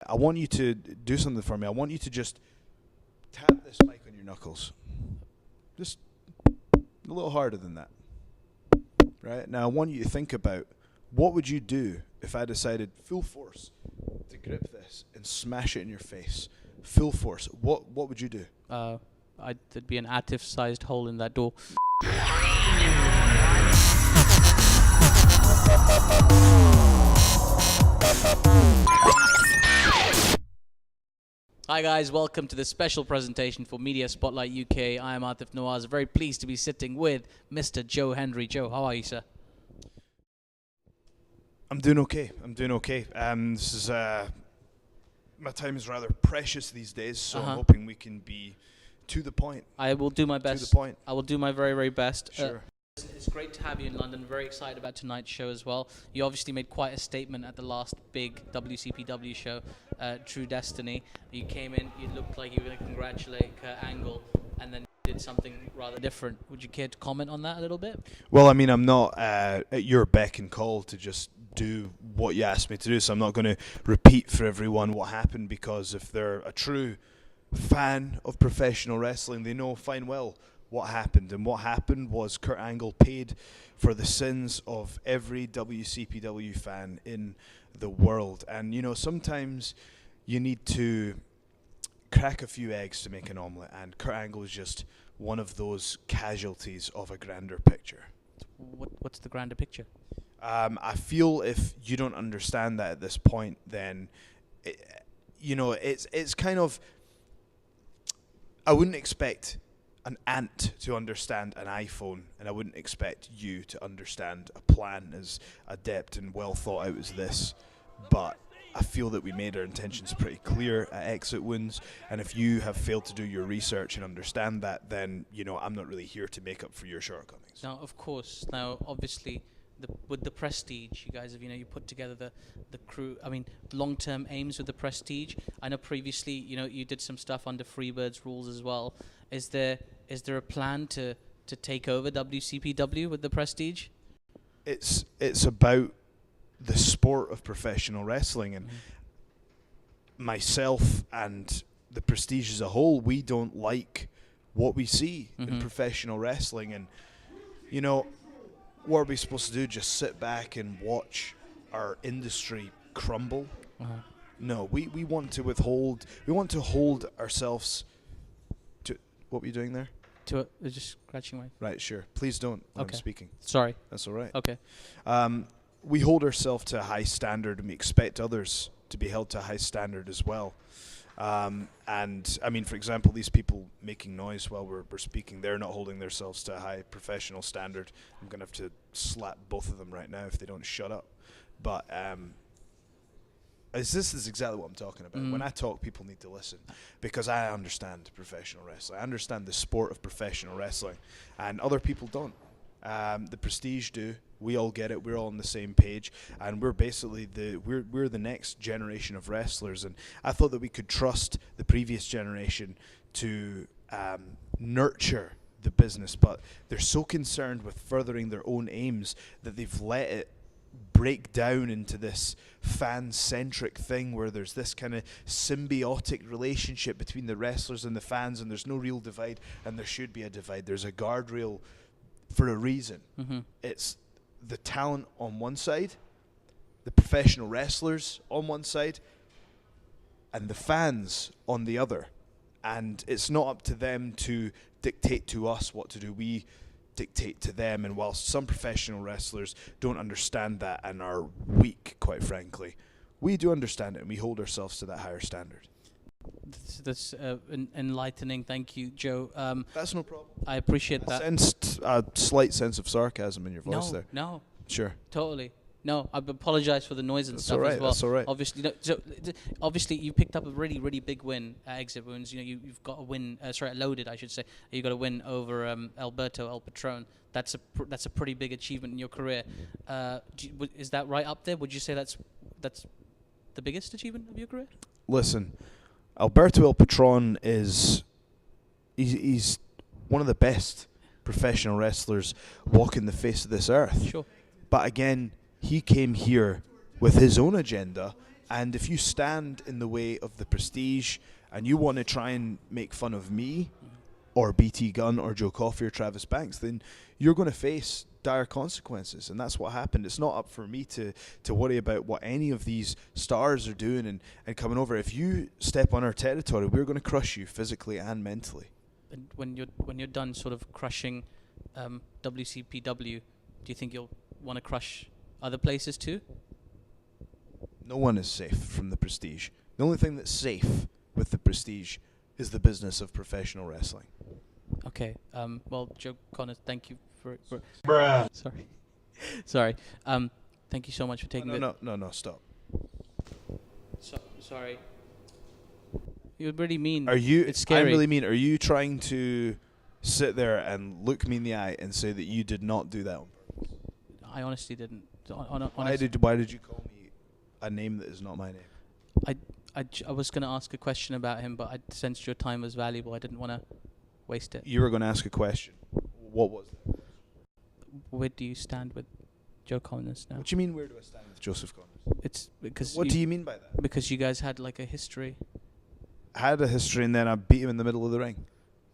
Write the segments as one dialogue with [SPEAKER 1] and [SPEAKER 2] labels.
[SPEAKER 1] I want you to do something for me. I want you to just tap this mic on your knuckles. Just a little harder than that. Right? Now I want you to think about what would you do if I decided full force to grip this and smash it in your face. Full force. What would you do?
[SPEAKER 2] There'd be an Aatif-sized hole in that door. Hi guys, welcome to this special presentation for Media Spotlight UK. I am Aatif Nawaz, very pleased to be sitting with Mr. Joe Hendry. Joe, how are you, sir?
[SPEAKER 1] I'm doing okay. This is my time is rather precious these days, so I'm hoping we can be to the point.
[SPEAKER 2] I will do my best.
[SPEAKER 1] To the point.
[SPEAKER 2] I will do my very, very best.
[SPEAKER 1] Sure.
[SPEAKER 2] It's great to have you in London. Very excited about tonight's show as well. You obviously made quite a statement at the last big WCPW show, True Destiny. You came in, you looked like you were going to congratulate Kurt Angle, and then did something rather different. Would you care to comment on that a little bit?
[SPEAKER 1] Well, I mean, I'm not at your beck and call to just do what you asked me to do, so I'm not going to repeat for everyone what happened, because if they're a true fan of professional wrestling, they know fine well what happened. And what happened was Kurt Angle paid for the sins of every WCPW fan in the world. And, you know, sometimes you need to crack a few eggs to make an omelette, and Kurt Angle is just one of those casualties of a grander picture.
[SPEAKER 2] What's the grander picture?
[SPEAKER 1] I feel if you don't understand that at this point, then, it's kind of, I wouldn't expect an ant to understand an iPhone, and I wouldn't expect you to understand a plan as adept and well thought out as this. But I feel that we made our intentions pretty clear at Exit Wounds, and if you have failed to do your research and understand that, then, you know, I'm not really here to make up for your shortcomings.
[SPEAKER 2] Now, of course, obviously, with the Prestige, you guys have, you put together the crew. I mean, long-term aims with the Prestige. I know previously, you did some stuff under Freebird's rules as well. Is there a plan to take over WCPW with the Prestige?
[SPEAKER 1] It's about the sport of professional wrestling, and myself and the Prestige as a whole, we don't like what we see in professional wrestling. And, what are we supposed to do? Just sit back and watch our industry crumble? No, we want to hold ourselves to. What were you doing there?
[SPEAKER 2] Just scratching my...
[SPEAKER 1] Right, sure. Please don't when I'm speaking.
[SPEAKER 2] Sorry.
[SPEAKER 1] That's all right.
[SPEAKER 2] Okay.
[SPEAKER 1] We hold ourselves to a high standard, and we expect others to be held to a high standard as well. And I mean, for example, these people making noise while we're speaking, they're not holding themselves to a high professional standard. I'm going to have to slap both of them right now if they don't shut up. But this is exactly what I'm talking about. When I talk, people need to listen, because I understand professional wrestling. I understand the sport of professional wrestling, and other people don't. The Prestige do. We all get it. We're all on the same page, and we're basically we're the next generation of wrestlers. And I thought that we could trust the previous generation to nurture the business, but they're so concerned with furthering their own aims that they've let it break down into this fan-centric thing where there's this kind of symbiotic relationship between the wrestlers and the fans, and there's no real divide, and there should be a divide. There's a guardrail for a reason. It's the talent on one side, the professional wrestlers on one side, and the fans on the other. And it's not up to them to dictate to us what to do. We dictate to them. And whilst some professional wrestlers don't understand that and are weak, quite frankly, we do understand it, and we hold ourselves to that higher standard.
[SPEAKER 2] That's enlightening. Thank you, Joe.
[SPEAKER 1] That's no problem.
[SPEAKER 2] I appreciate that.
[SPEAKER 1] I sensed a slight sense of sarcasm in your voice there.
[SPEAKER 2] No.
[SPEAKER 1] Sure.
[SPEAKER 2] Totally. No, I apologize for the noise and stuff as well.
[SPEAKER 1] That's all right.
[SPEAKER 2] Obviously, you picked up a really, really big win at Exit Wounds. You've got a win. Loaded, I should say. You got a win over Alberto El Patron. That's a pretty big achievement in your career. Is that right up there? Would you say that's the biggest achievement of your career?
[SPEAKER 1] Listen, Alberto El Patron he's one of the best professional wrestlers walking the face of this earth.
[SPEAKER 2] Sure.
[SPEAKER 1] But again, he came here with his own agenda And if you stand in the way of the prestige and you want to try and make fun of me or BT Gunn or Joe Coffey or Travis Banks, then you're going to face dire consequences. And that's what happened. It's not up for me to worry about what any of these stars are doing and coming over. If you step on our territory, we're going to crush you physically and mentally.
[SPEAKER 2] And when you're done sort of crushing WCPW, do you think you'll want to crush other places too?
[SPEAKER 1] No one is safe from the prestige. The only thing that's safe with the prestige is the business of professional wrestling.
[SPEAKER 2] Okay. Well, Joe Connor, thank you for
[SPEAKER 3] Bruh.
[SPEAKER 2] Sorry. Thank you so much for taking
[SPEAKER 1] No, stop.
[SPEAKER 2] Sorry. You really mean?
[SPEAKER 1] Are you?
[SPEAKER 2] It's scary.
[SPEAKER 1] I really mean. Are you trying to sit there and look me in the eye and say that you did not do that on purpose?
[SPEAKER 2] I honestly didn't.
[SPEAKER 1] Why did you call me a name that is not my name?
[SPEAKER 2] I was going to ask a question about him, but I sensed your time was valuable. I didn't want to waste it.
[SPEAKER 1] You were going to ask a question. What was that?
[SPEAKER 2] Where do you stand with Joe Connors now?
[SPEAKER 1] What do you mean, where do I stand with Joseph Connors?
[SPEAKER 2] It's because.
[SPEAKER 1] What do you mean by that?
[SPEAKER 2] Because you guys had like a history.
[SPEAKER 1] Had a history, and then I beat him in the middle of the ring.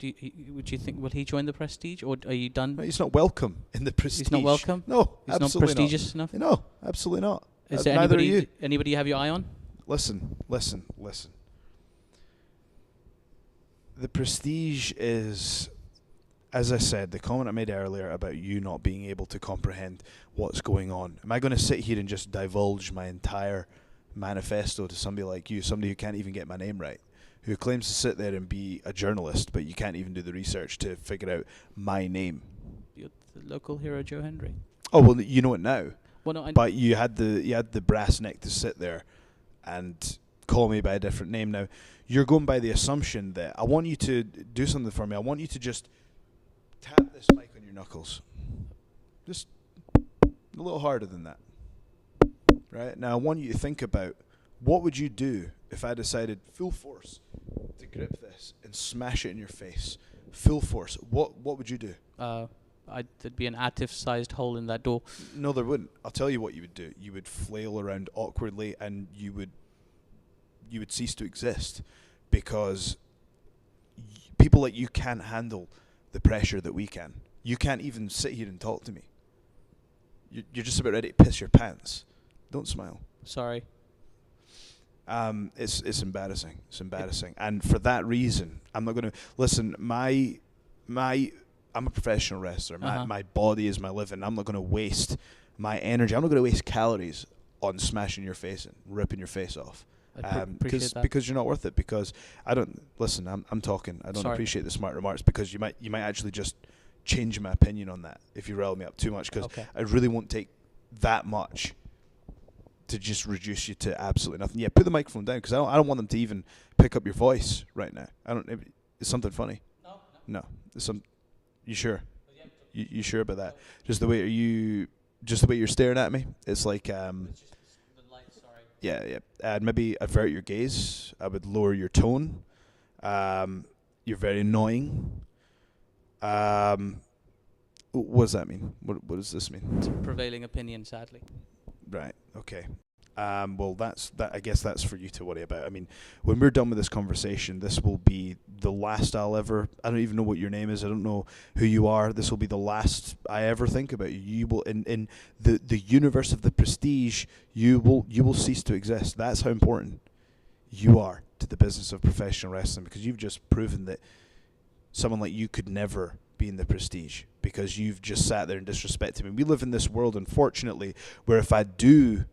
[SPEAKER 2] Would you think, will he join the Prestige, or are you done?
[SPEAKER 1] No, he's not welcome in the Prestige.
[SPEAKER 2] He's not welcome?
[SPEAKER 1] No,
[SPEAKER 2] He's
[SPEAKER 1] absolutely
[SPEAKER 2] not prestigious enough?
[SPEAKER 1] No, absolutely not.
[SPEAKER 2] Is there
[SPEAKER 1] neither are you.
[SPEAKER 2] anybody you have your eye on?
[SPEAKER 1] Listen. The Prestige is, as I said, the comment I made earlier about you not being able to comprehend what's going on. Am I going to sit here and just divulge my entire manifesto to somebody like you, somebody who can't even get my name right, who claims to sit there and be a journalist, but you can't even do the research to figure out my name?
[SPEAKER 2] You're the local hero, Joe Hendry.
[SPEAKER 1] Oh, well, you know it now.
[SPEAKER 2] Well, no,
[SPEAKER 1] But you had the brass neck to sit there and call me by a different name. Now, you're going by the assumption that I want you to do something for me. I want you to just tap this mic on your knuckles. Just a little harder than that. Right? Now, I want you to think about what would you do if I decided full force to grip this and smash it in your face. Full force. What would you do?
[SPEAKER 2] There'd be an Aatif-sized hole in that door.
[SPEAKER 1] No, there wouldn't. I'll tell you what you would do. You would flail around awkwardly, and you would cease to exist, because people like you can't handle the pressure that we can. You can't even sit here and talk to me. You're just about ready to piss your pants. Don't smile.
[SPEAKER 2] Sorry.
[SPEAKER 1] It's embarrassing. It's embarrassing, and for that reason, I'm not going to listen. I'm a professional wrestler. My body is my living. I'm not going to waste my energy. I'm not going to waste calories on smashing your face and ripping your face off. Because you're not worth it. Because I don't listen. I'm talking. I don't appreciate the smart remarks, because you might actually just change my opinion on that if you rile me up too much. Because I really won't take that much to just reduce you to absolutely nothing. Yeah, put the microphone down, because I don't want them to even pick up your voice right now. It's something funny. No. It's some. You sure? You sure about that? Just the way you're staring at me. It's like Yeah. I'd maybe avert your gaze. I would lower your tone. You're very annoying. What does that mean? What does this mean?
[SPEAKER 2] It's a prevailing opinion, sadly.
[SPEAKER 1] Right. Okay. Well, I guess that's for you to worry about. I mean, when we're done with this conversation, this will be the last I'll ever. I don't even know what your name is. I don't know who you are. This will be the last I ever think about you. You will in the universe of the Prestige. You will cease to exist. That's how important you are to the business of professional wrestling, because you've just proven that someone like you could never be in the Prestige, because you've just sat there and disrespected me. We live in this world, unfortunately, where if I do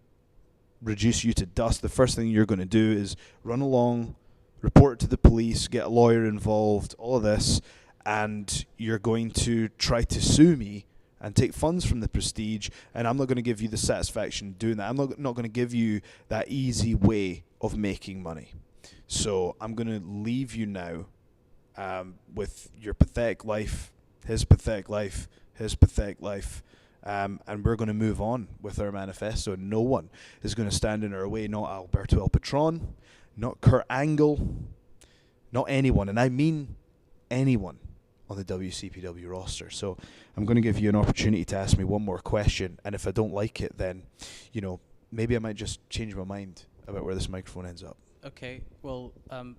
[SPEAKER 1] reduce you to dust, the first thing you're going to do is run along, report it to the police, get a lawyer involved, all of this, and you're going to try to sue me and take funds from the Prestige, and I'm not going to give you the satisfaction doing that. I'm not going to give you that easy way of making money. So I'm going to leave you now with your pathetic life, his pathetic life, his pathetic life, and we're going to move on with our manifesto. No one is going to stand in our way, not Alberto El Patron, not Kurt Angle, not anyone, and I mean anyone on the WCPW roster. So I'm going to give you an opportunity to ask me one more question, and if I don't like it, then, maybe I might just change my mind about where this microphone ends up.
[SPEAKER 2] Okay, well,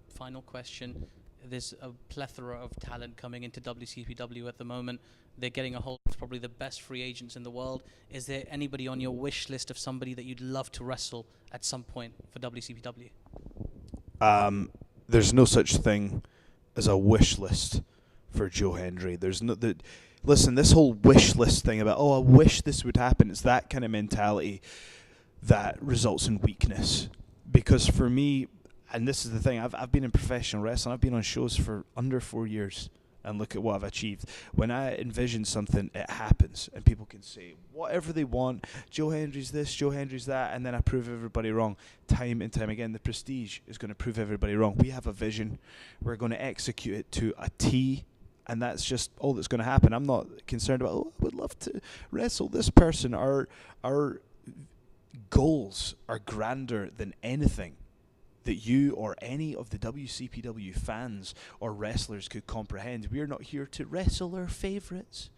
[SPEAKER 2] final question. There's a plethora of talent coming into WCPW at the moment. They're getting a hold of probably the best free agents in the world. Is there anybody on your wish list of somebody that you'd love to wrestle at some point for WCPW?
[SPEAKER 1] There's no such thing as a wish list for Joe Hendry. Listen, this whole wish list thing about, I wish this would happen, it's that kind of mentality that results in weakness. Because for me, and this is the thing, I've been in professional wrestling, I've been on shows for under 4 years, and look at what I've achieved. When I envision something, it happens, and people can say whatever they want, Joe Hendry's this, Joe Hendry's that, and then I prove everybody wrong time and time again. The Prestige is going to prove everybody wrong. We have a vision, we're going to execute it to a T, and that's just all that's going to happen. I'm not concerned about, I would love to wrestle this person. Our goals are grander than anything that you or any of the WCPW fans or wrestlers could comprehend. We're not here to wrestle our favourites.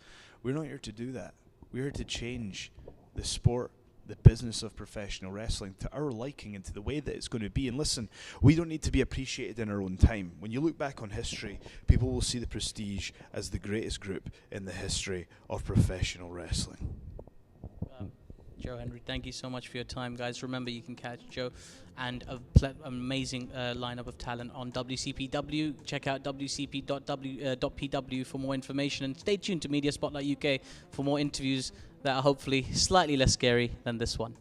[SPEAKER 1] We're not here to do that. We're here to change the sport, the business of professional wrestling to our liking and to the way that it's going to be. And listen, we don't need to be appreciated in our own time. When you look back on history, people will see the Prestige as the greatest group in the history of professional wrestling.
[SPEAKER 2] Joe Hendry, thank you so much for your time, guys. Remember, you can catch Joe and an amazing lineup of talent on WCPW. Check out wcp.pw for more information, and stay tuned to Media Spotlight UK for more interviews that are hopefully slightly less scary than this one.